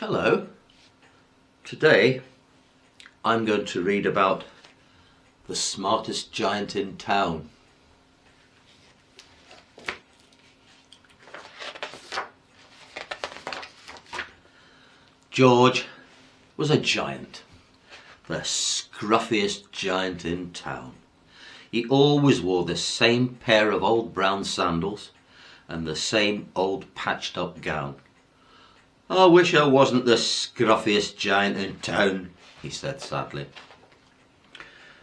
Hello. Today I'm going to read about the smartest giant in town. George was a giant, the scruffiest giant in town. He always wore the same pair of old brown sandals and the same old patched up gown. "I wish I wasn't the scruffiest giant in town," he said sadly.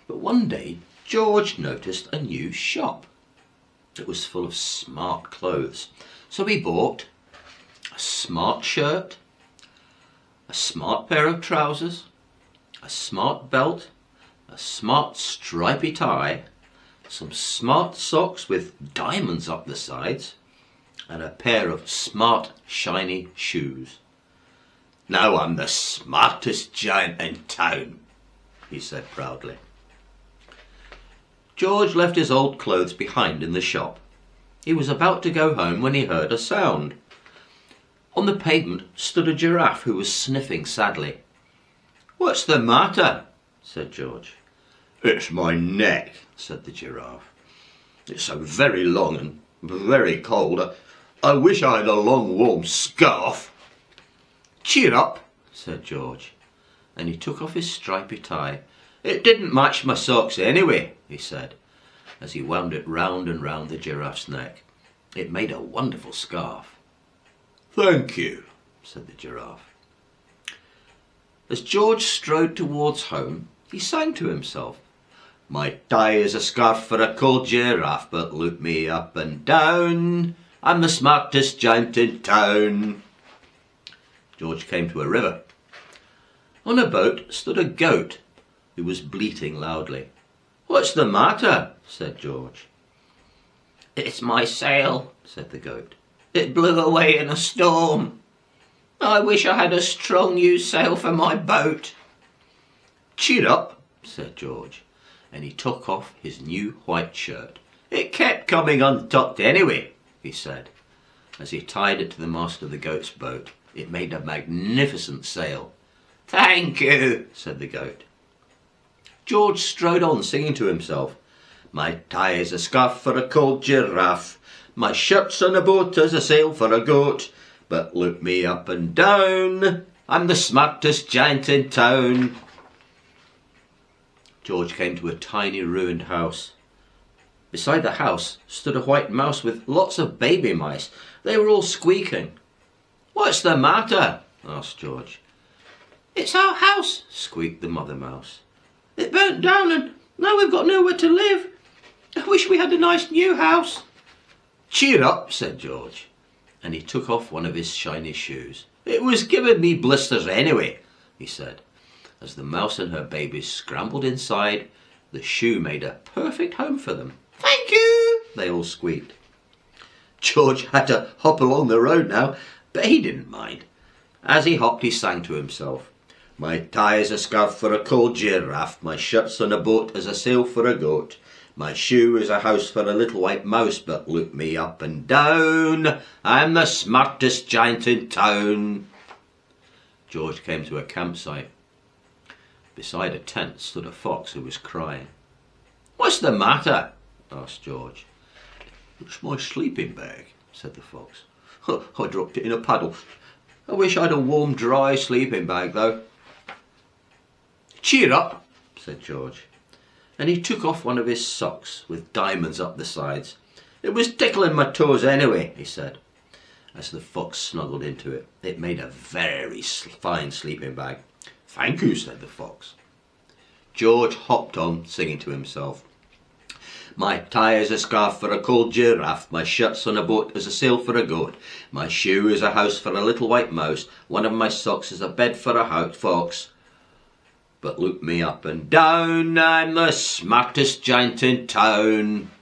But one day George noticed a new shop. It was full of smart clothes, so he bought a smart shirt, a smart pair of trousers, a smart belt, a smart stripy tie, some smart socks with diamonds up the sides, and a pair of smart shiny shoes. "Now I'm the smartest giant in town," he said proudly. George left his old clothes behind in the shop. He was about to go home when he heard a sound. On the pavement stood a giraffe who was sniffing sadly. "What's the matter?" said George. "It's my neck," said the giraffe. "It's so very long and very cold. I wish I had a long warm scarf." "Cheer up," said George, and he took off his stripy tie. "It didn't match my socks anyway," he said, as he wound it round and round the giraffe's neck. It made a wonderful scarf. "Thank you," said the giraffe. As George strode towards home, he sang to himself, "My tie is a scarf for a cold giraffe, but look me up and down. I'm the smartest giant in town." George came to a river. On a boat stood a goat who was bleating loudly. "What's the matter?" said George. "It's my sail," said the goat. "It blew away in a storm. I wish I had a strong new sail for my boat." "Cheer up," said George, and he took off his new white shirt. "It kept coming untucked anyway," he said, as he tied it to the mast of the goat's boat. It made a magnificent sail. "Thank you," said the goat. George strode on singing to himself, "My tie is a scarf for a cold giraffe. My shirt's on a boat as a sail for a goat. But look me up and down. I'm the smartest giant in town." George came to a tiny ruined house. Beside the house stood a white mouse with lots of baby mice. They were all squeaking. "What's the matter?" asked George. "It's our house," squeaked the mother mouse. "It burnt down and now we've got nowhere to live. I wish we had a nice new house." "Cheer up," said George, and he took off one of his shiny shoes. "It was giving me blisters anyway," he said. As the mouse and her babies scrambled inside, the shoe made a perfect home for them. "Thank you," they all squeaked. George had to hop along the road now, but he didn't mind. As he hopped, he sang to himself, "My tie is a scarf for a cold giraffe. My shirt's on a boat as a sail for a goat. My shoe is a house for a little white mouse. But look me up and down. I'm the smartest giant in town." George came to a campsite. Beside a tent stood a fox who was crying. "What's the matter?" asked George. "It's my sleeping bag," said the fox. "I dropped it in a puddle. I wish I had a warm, dry sleeping bag, though." "Cheer up," said George, and he took off one of his socks with diamonds up the sides. "It was tickling my toes anyway," he said, as the fox snuggled into it. It made a very fine sleeping bag. "Thank you," said the fox. George hopped on, singing to himself, "My tie is a scarf for a cold giraffe. My shirt's on a boat as a sail for a goat. My shoe is a house for a little white mouse. One of my socks is a bed for a fox. But look me up and down. I'm the smartest giant in town."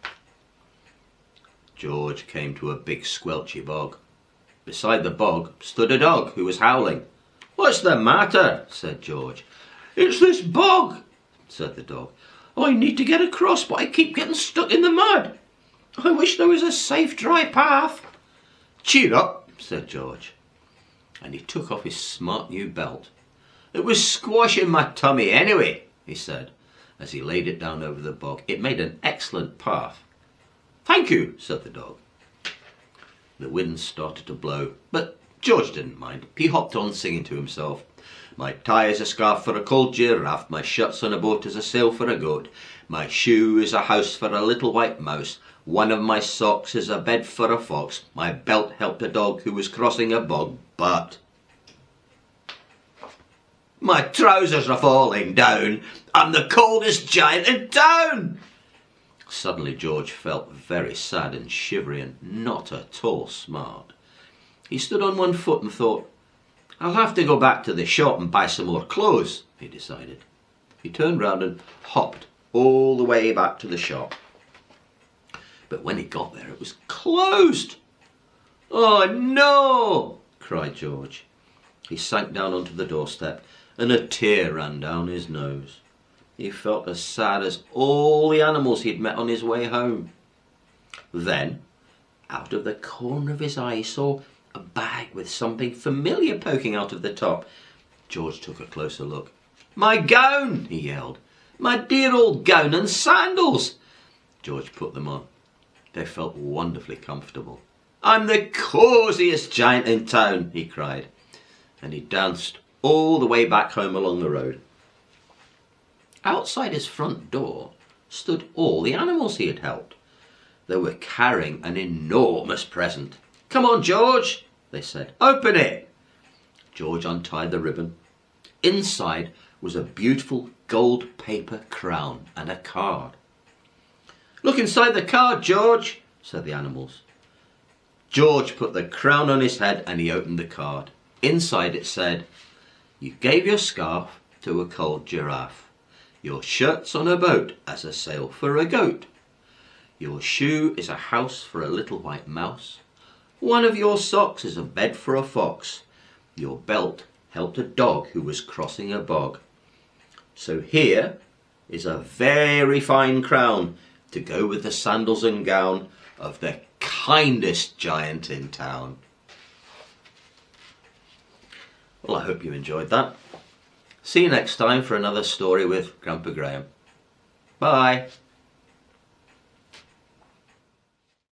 George came to a big squelchy bog. Beside the bog stood a dog who was howling. "What's the matter?" said George. "It's this bog," said the dog. "I need to get across, but I keep getting stuck in the mud. I wish there was a safe, dry path." "Cheer up," said George. and he took off his smart new belt. "It was squashing my tummy anyway," he said, as he laid it down over the bog. "It made an excellent path." "Thank you," said the dog. The wind started to blow, but George didn't mind. He hopped on singing to himself. "My tie is a scarf for a cold giraffe, my shirt's on a boat is a sail for a goat, my shoe is a house for a little white mouse, one of my socks is a bed for a fox, my belt helped a dog who was crossing a bog, but my trousers are falling down, I'm the coldest giant in town." Suddenly George felt very sad and shivery and not at all smart. He stood on one foot and thought, "I'll have to go back to the shop and buy some more clothes," he decided. He turned round and hopped all the way back to the shop. But when he got there, it was closed. "Oh no!" cried George. He sank down onto the doorstep and a tear ran down his nose. He felt as sad as all the animals he'd met on his way home. Then, out of the corner of his eye, he saw a bag with something familiar poking out of the top. George took a closer look. "My gown!" he yelled. "My dear old gown and sandals!" George put them on. They felt wonderfully comfortable. "I'm the cosiest giant in town," he cried, and he danced all the way back home along the road. Outside his front door stood all the animals he had helped. They were carrying an enormous present. "Come on, George," they said. "Open it." George untied the ribbon. Inside was a beautiful gold paper crown and a card. "Look inside the card, George," said the animals. George put the crown on his head and he opened the card. Inside it said, "You gave your scarf to a cold giraffe. Your shirt's on a boat as a sail for a goat. Your shoe is a house for a little white mouse. One of your socks is a bed for a fox. Your belt helped a dog who was crossing a bog. So here is a very fine crown to go with the sandals and gown of the kindest giant in town." Well, I hope you enjoyed that. See you next time for another story with Grandpa Graham. Bye.